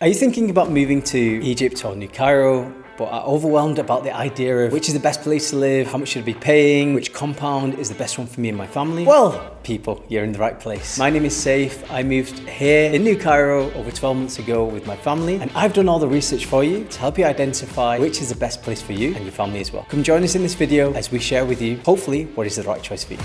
Are you thinking about moving to Egypt or New Cairo, but are overwhelmed about the idea of which is the best place to live, how much should I be paying, which compound is the best one for me and my family? Well, people, you're in the right place. My name is Saif. I moved here in New Cairo over 12 months ago with my family, and I've done all the research for you to help you identify which is the best place for you and your family as well. Come join us in this video as we share with you, hopefully, what is the right choice for you.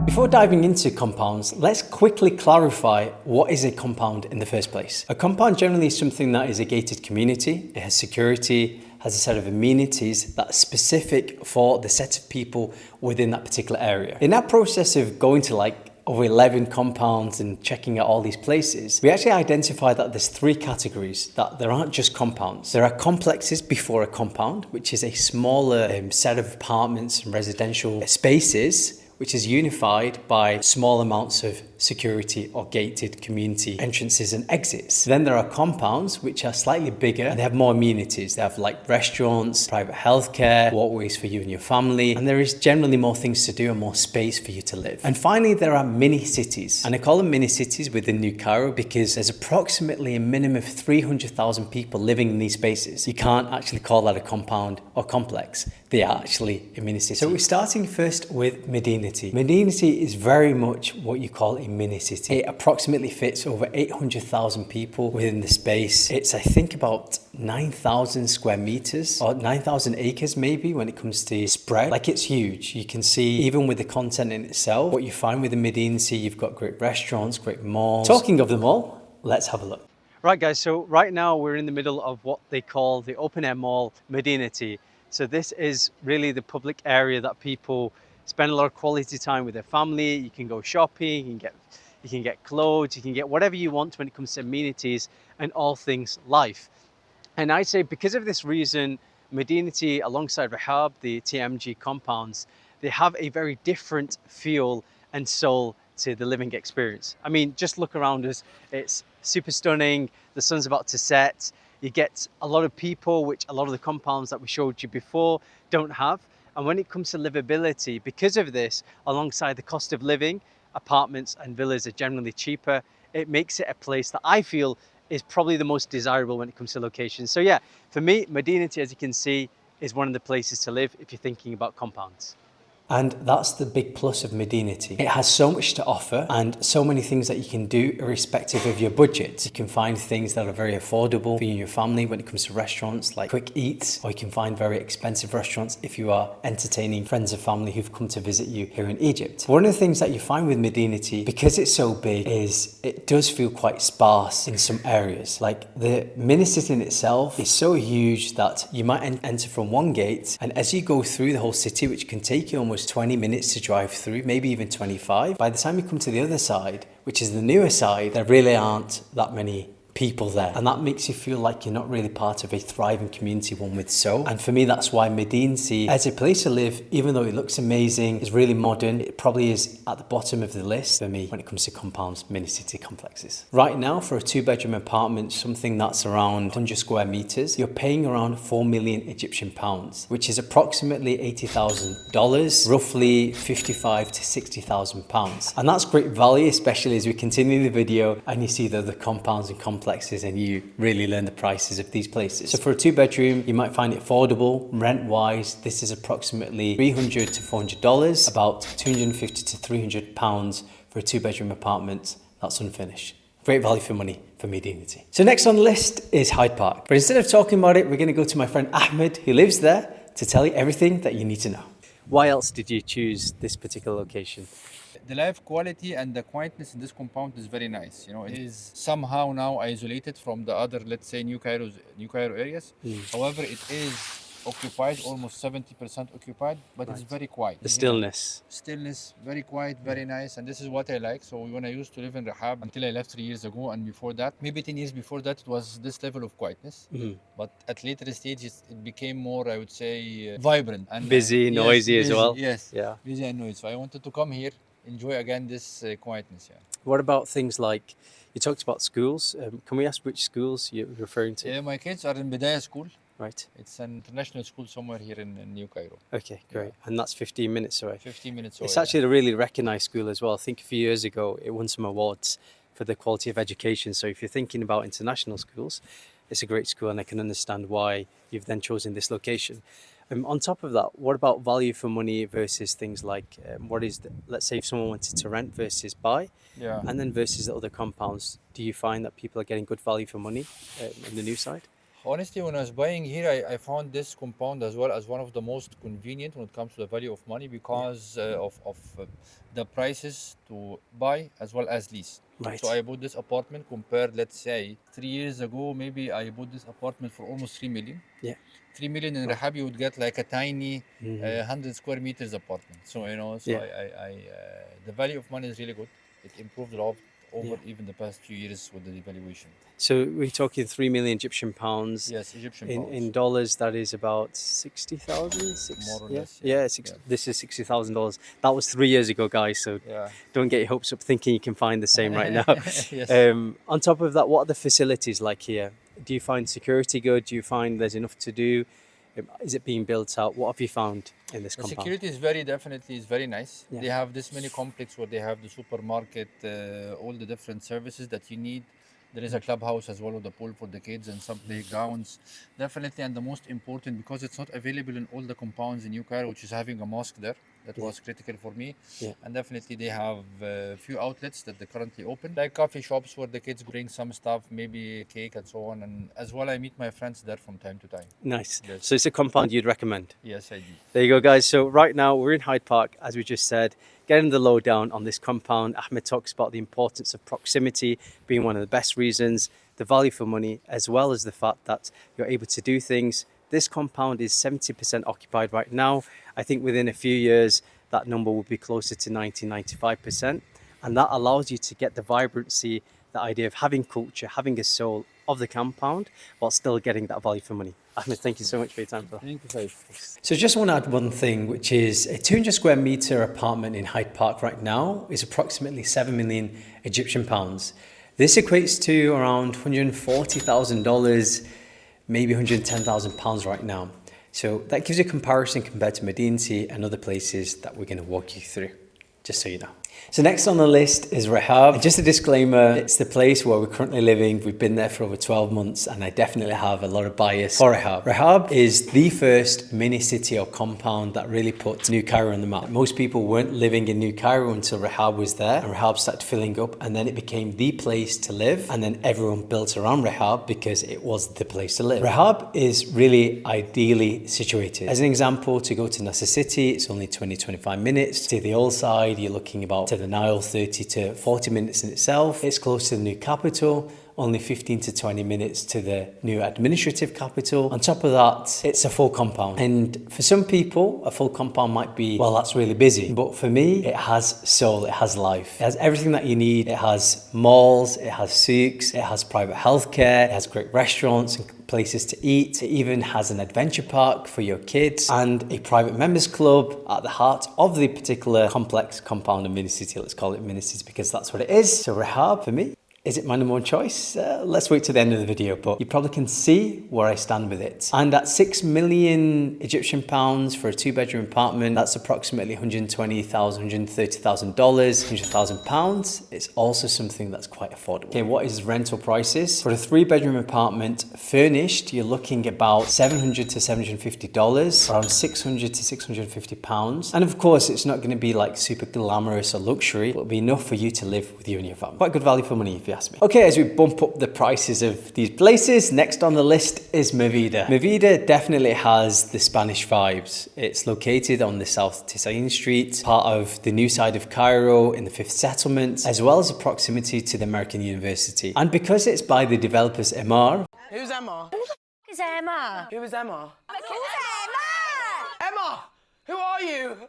Before diving into compounds, let's quickly clarify what is a compound in the first place. A compound generally is something that is a gated community. It has security, has a set of amenities that's specific for the set of people within that particular area. In that process of going to over 11 compounds and checking out all these places, we actually identify that there's three categories, that there aren't just compounds. There are complexes before a compound, which is a smaller set of apartments and residential spaces, which is unified by small amounts of security or gated community entrances and exits. Then there are compounds which are slightly bigger and they have more amenities. They have restaurants, private healthcare, walkways for you and your family, and there is generally more things to do and more space for you to live. And finally, there are mini cities, and I call them mini cities within New Cairo because there's approximately a minimum of 300,000 people living in these spaces. You can't actually call that a compound or complex. They are actually a mini city. So we're starting first with medinaty. Medinaty is very much what you call a mini city. It approximately fits over 800,000 people within the space. It's, I think, about 9,000 square meters or 9,000 acres maybe when it comes to spread. It's huge. You can see even with the content in itself, what you find with the medinaty, you've got great restaurants, great malls. Talking of them all, let's have a look. Right guys, so right now we're in the middle of what they call the open air mall medinaty. So this is really the public area that people spend a lot of quality time with their family. You can go shopping, you can get clothes, you can get whatever you want when it comes to amenities and all things life. And I'd say because of this reason, medinaty alongside rehab, the TMG compounds, they have a very different feel and soul to the living experience. I mean, just look around us, it's super stunning, the sun's about to set, you get a lot of people, which a lot of the compounds that we showed you before don't have. And when it comes to livability, because of this, alongside the cost of living, apartments and villas are generally cheaper. It makes it a place that I feel is probably the most desirable when it comes to locations. So yeah, for me, medinaty, as you can see, is one of the places to live if you're thinking about compounds. And that's the big plus of medinaty. It has so much to offer and so many things that you can do irrespective of your budget. You can find things that are very affordable for you and your family when it comes to restaurants like quick eats, or you can find very expensive restaurants if you are entertaining friends or family who've come to visit you here in Egypt. One of the things that you find with medinaty, because it's so big, is it does feel quite sparse in some areas. The mini city in itself is so huge that you might enter from one gate, and as you go through the whole city, which can take you almost 20 minutes to drive through, maybe even 25. By the time you come to the other side, which is the newer side, there really aren't that many people there, and that makes you feel like you're not really part of a thriving community, one would so. And for me, that's why medinaty as a place to live, even though it looks amazing, is really modern, it probably is at the bottom of the list for me when it comes to compounds, mini city complexes. Right now, for a 2-bedroom apartment, something that's around 100 square meters, you're paying around 4 million Egyptian pounds, which is approximately $80,000, roughly 55 to 60,000 pounds. And that's great value, especially as we continue the video and you see the other compounds and complexes and you really learn the prices of these places. So for a 2-bedroom, you might find it affordable. Rent-wise, this is approximately $300 to $400, about 250 to 300 pounds for a 2-bedroom apartment that's unfinished. Great value for money for medinaty. So next on the list is Hyde Park. But instead of talking about it, we're going to go to my friend Ahmed, who lives there, to tell you everything that you need to know. Why else did you choose this particular location? The life quality and the quietness in this compound is very nice. It is somehow now isolated from the other, let's say, New Cairo areas. However, it is occupied, almost 70% occupied, but it's very quiet. The stillness. Stillness, very quiet, very nice, and this is what I like. So when I used to live in rehab until I left 3 years ago, and before that, maybe 10 years before that, it was this level of quietness. But at later stages, it became more, I would say, vibrant and busy, noisy as well. Yes, yeah, busy and noisy. So I wanted to come here, enjoy again this quietness. Yeah. What about things like, you talked about schools. Can we ask which schools you're referring to? My kids are in Bidaya school. Right. It's an international school somewhere here in New Cairo. Okay, great. And that's 15 minutes away. 15 minutes away. It's actually a really recognised school as well. I think a few years ago it won some awards for the quality of education. So if you're thinking about international schools, it's a great school, and I can understand why you've then chosen this location. On top of that, what about value for money versus things like let's say if someone wanted to rent versus buy, Yeah. and then versus the other compounds, do you find that people are getting good value for money on the new side? Honestly, when I was buying here, I found this compound as well as one of the most convenient when it comes to the value of money because of the prices to buy as well as lease. Right. So I bought this apartment compared, let's say, 3 years ago, maybe I bought this apartment for almost 3 million. Yeah. 3 million in Rehab, you would get like a tiny 100 square meters apartment. So, Yeah. the value of money is really good. It improved a lot over even the past few years with the devaluation. So we're talking 3 million Egyptian pounds. Yes, Egyptian In pounds. in dollars, that is about 60,000. More or Yeah, less, yeah. yeah. This is $60,000. That was 3 years ago, guys. So Yeah. don't get your hopes up thinking you can find the same right now. Yes. On top of that, what are the facilities like here? Do you find security good? Do you find there's enough to do? Is it being built out? What have you found in this The compound? security is very nice. Yeah. They have this many complex where they have the supermarket, all the different services that you need. There is a clubhouse as well with the pool for the kids and some playgrounds. Definitely, and the most important, because it's not available in all the compounds in New Cairo, which is having a mosque there. That was critical for me. Yeah. And definitely they have a few outlets that they currently open, like coffee shops where the kids bring some stuff, maybe cake and so on. And as well, I meet my friends there from time to time. Nice. Yes. So it's a compound you'd recommend? Yes, I do. There you go, guys. So right now we're in Hyde Park, as we just said, getting the lowdown on this compound. Ahmed talks about the importance of proximity being one of the best reasons, the value for money, as well as the fact that you're able to do things. This compound is 70% occupied right now. I think within a few years, that number will be closer to 95%. And that allows you to get the vibrancy, the idea of having culture, having a soul of the compound, while still getting that value for money. Ahmed, thank you so much for your time for that. Thank you, Faith. So just want to add one thing, which is a 200 square meter apartment in Hyde Park right now is approximately 7 million Egyptian pounds. This equates to around $140,000, maybe £110,000 right now. So that gives you a comparison compared to medinaty and other places that we're going to walk you through, just so you know. So next on the list is Rehab. Just a disclaimer, it's the place where we're currently living. We've been there for over 12 months and I definitely have a lot of bias for Rehab. Rehab is the first mini city or compound that really put New Cairo on the map. Most people weren't living in New Cairo until Rehab was there, and Rehab started filling up, and then it became the place to live, and then everyone built around Rehab because it was the place to live. Rehab is really ideally situated. As an example, to go to Nasser City, it's only 20-25 minutes. To the old side, you're looking about to the Nile, 30 to 40 minutes in itself. It's close to the new capital, only 15 to 20 minutes to the new administrative capital. On top of that, it's a full compound. And for some people, a full compound might be, well, that's really busy. But for me, it has soul, it has life. It has everything that you need. It has malls, it has souks, it has private healthcare, it has great restaurants and places to eat. It even has an adventure park for your kids and a private members club at the heart of the particular complex compound of mini city. Let's call it mini city because that's what it is. So Rehab, for me, is it my number one choice? Let's wait to the end of the video, but you probably can see where I stand with it. And at 6 million Egyptian pounds for a 2-bedroom apartment, that's approximately $120,000, $130,000, £100,000. It's also something that's quite affordable. Okay, what is rental prices? For a 3-bedroom apartment, furnished, you're looking about $700 to $750, around £600 to £650. And of course, it's not going to be like super glamorous or luxury, but it'll be enough for you to live with you and your family. Quite good value for money, if you ask me. Okay, as we bump up the prices of these places, next on the list is Mivida. Mivida definitely has the Spanish vibes. It's located on the South Tissain Street, part of the new side of Cairo in the 5th settlement, as well as a proximity to the American University. And because it's by the developers Emar. Who's Emma? Who the f is Emma? Who is Emma? Who's Emma? Emma! Who are you?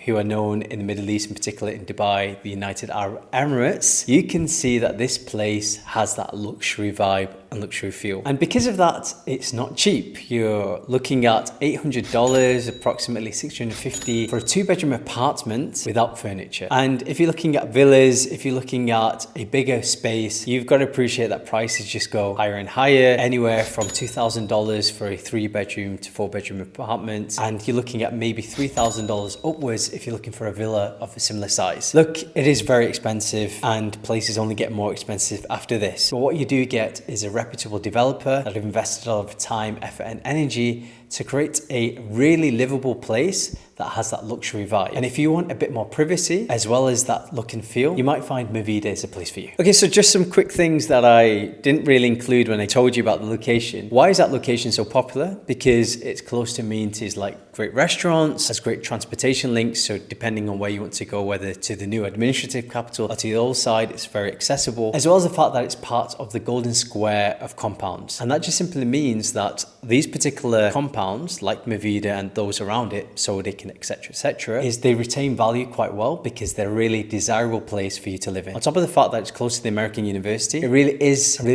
who are known in the Middle East, in particular in Dubai, the United Arab Emirates, you can see that this place has that luxury vibe and luxury feel. And because of that, it's not cheap. You're looking at $800, approximately $650 for a 2-bedroom apartment without furniture. And if you're looking at villas, if you're looking at a bigger space, you've got to appreciate that prices just go higher and higher, anywhere from $2,000 for a 3-bedroom to 4-bedroom apartment. And you're looking at maybe $3,000 upwards if you're looking for a villa of a similar size. Look, it is very expensive and places only get more expensive after this. But what you do get is a reputable developer that have invested a lot of time, effort and energy to create a really livable place that has that luxury vibe. And if you want a bit more privacy as well as that look and feel, you might find Mivida is a place for you. Okay, so just some quick things that I didn't really include when I told you about the location. Why is that location so popular? Because it's close to amenities like great restaurants, has great transportation links, so depending on where you want to go, whether to the new administrative capital or to the old side, it's very accessible, as well as the fact that it's part of the golden square of compounds. And that just simply means that these particular compounds, like Mivida and those around it, Sodic and etc., is they retain value quite well because they're a really desirable place for you to live in. On top of the fact that it's close to the American university, it really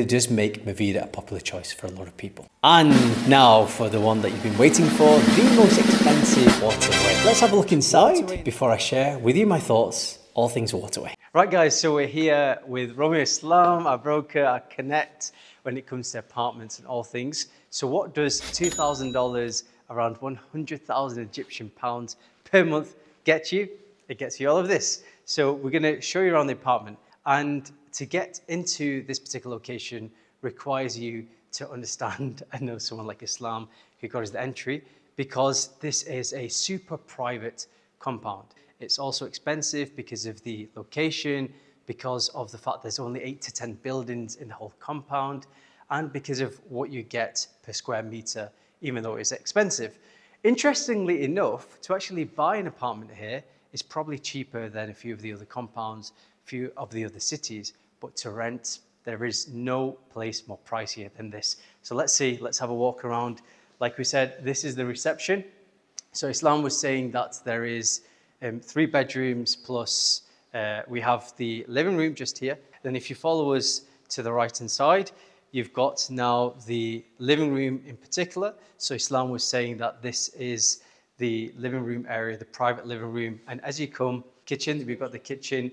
does make Mivida a popular choice for a lot of people. And now for the one that you've been waiting for, the most expensive waterway. Let's have a look inside before I share with you my thoughts, all things waterway. Right guys, so we're here with Romeo Islam, our broker, our connect when it comes to apartments and all things. So what does $2,000, around 100,000 Egyptian pounds per month get you? It gets you all of this. So we're gonna show you around the apartment, and to get into this particular location requires you to understand and know someone like Islam who got us the entry, because this is a super private compound. It's also expensive because of the location, because of the fact there's only 8 to 10 buildings in the whole compound, and because of what you get per square meter, even though it's expensive. Interestingly enough, to actually buy an apartment here is probably cheaper than a few of the other compounds, a few of the other cities, but to rent, there is no place more pricier than this. So let's see, let's have a walk around. Like we said, this is the reception. So Islam was saying that there is 3 bedrooms plus we have the living room just here. Then if you follow us to the right hand side, you've got now the living room in particular. So Islam was saying that this is the living room area, the private living room. And as you come, kitchen, we've got the kitchen,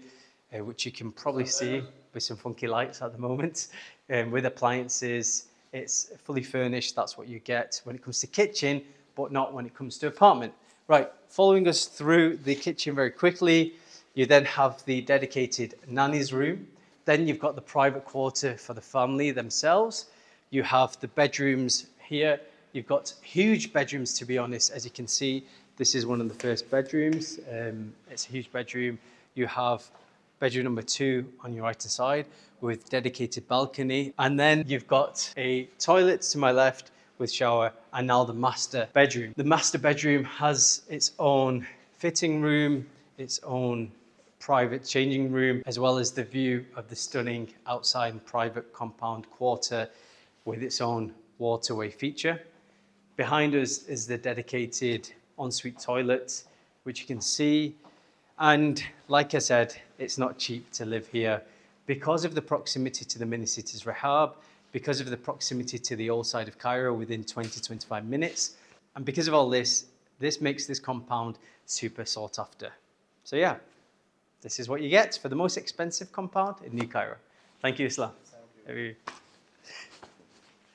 which you can probably see with some funky lights at the moment, with appliances. It's fully furnished, that's what you get when it comes to kitchen, but not when it comes to apartment. Right, following us through the kitchen very quickly, you then have the dedicated nanny's room. Then you've got the private quarter for the family themselves. You have the bedrooms here. You've got huge bedrooms, to be honest. As you can see, this is one of the first bedrooms. It's a huge bedroom. You have bedroom number 2 on your right hand side with dedicated balcony. And then you've got a toilet to my left with shower, and now the master bedroom. The master bedroom has its own fitting room, its own private changing room, as well as the view of the stunning outside and private compound quarter with its own waterway feature. Behind us is the dedicated ensuite toilet, which you can see. And like I said, it's not cheap to live here because of the proximity to the mini cities Rehab, because of the proximity to the old side of Cairo within 20-25 minutes. And because of all this, this makes this compound super sought after. So yeah, this is what you get for the most expensive compound in New Cairo. Thank you, Islam.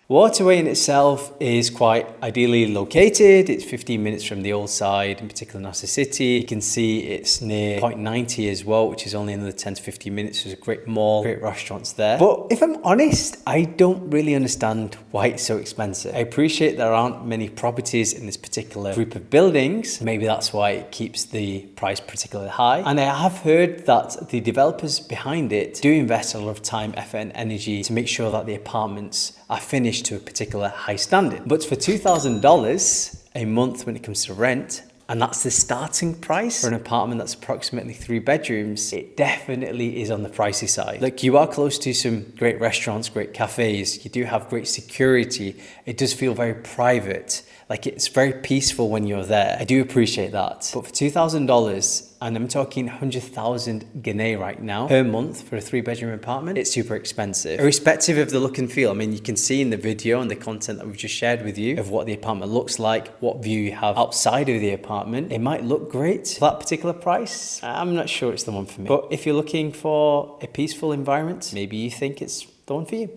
Waterway in itself is quite ideally located. It's 15 minutes from the old side, in particular Nasser City. You can see it's near Point 90 as well, which is only another 10 to 15 minutes. There's a great mall, great restaurants there. But if I'm honest, I don't really understand why it's so expensive. I appreciate there aren't many properties in this particular group of buildings. Maybe that's why it keeps the price particularly high. And I have heard that the developers behind it do invest a lot of time, effort and energy to make sure that the apartments are finished to a particular high standard. But for $2,000 a month when it comes to rent, and that's the starting price for an apartment that's approximately 3 bedrooms, it definitely is on the pricey side. Look, you are close to some great restaurants, great cafes, you do have great security, it does feel very private. Like, it's very peaceful when you're there. I do appreciate that. But for $2,000, and I'm talking 100,000 Guinea right now per month for a 3-bedroom apartment, it's super expensive. Irrespective of the look and feel, I mean, you can see in the video and the content that we've just shared with you of what the apartment looks like, what view you have outside of the apartment. It might look great for that particular price. I'm not sure it's the one for me. But if you're looking for a peaceful environment, maybe you think it's the one for you.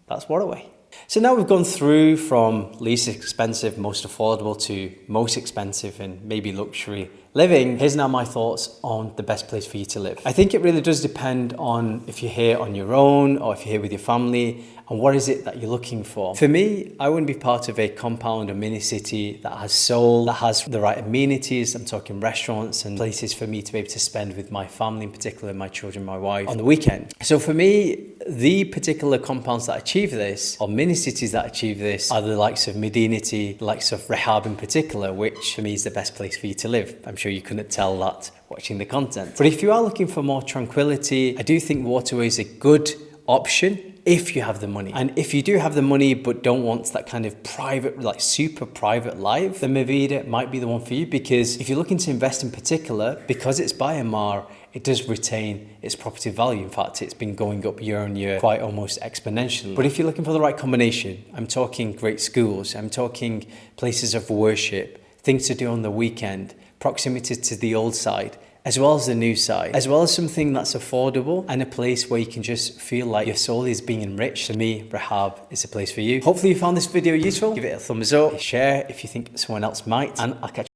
That's Waterway. So now we've gone through from least expensive, most affordable to most expensive and maybe luxury living. Here's now my thoughts on the best place for you to live. I think it really does depend on if you're here on your own or if you're here with your family, and what is it that you're looking for. For me, I wouldn't be part of a compound or mini city that has soul, that has the right amenities. I'm talking restaurants and places for me to be able to spend with my family, in particular my children, my wife, on the weekend. So for me, the particular compounds that achieve this, or mini cities that achieve this, are the likes of Medinaty, the likes of Rehab in particular, which for me is the best place for you to live. I'm sure you couldn't tell that watching the content. But if you are looking for more tranquility, I do think Waterway is a good option if you have the money. And if you do have the money but don't want that kind of private, like super private life, then Mivida might be the one for you, because if you're looking to invest in particular, because it's by Amar, it does retain its property value. In fact, it's been going up year on year quite almost exponentially. But if you're looking for the right combination, I'm talking great schools, I'm talking places of worship, things to do on the weekend, proximity to the old side, as well as the new side, as well as something that's affordable and a place where you can just feel like your soul is being enriched. For me, Rehab is a place for you. Hopefully you found this video useful. Give it a thumbs up, share if you think someone else might, and I'll catch you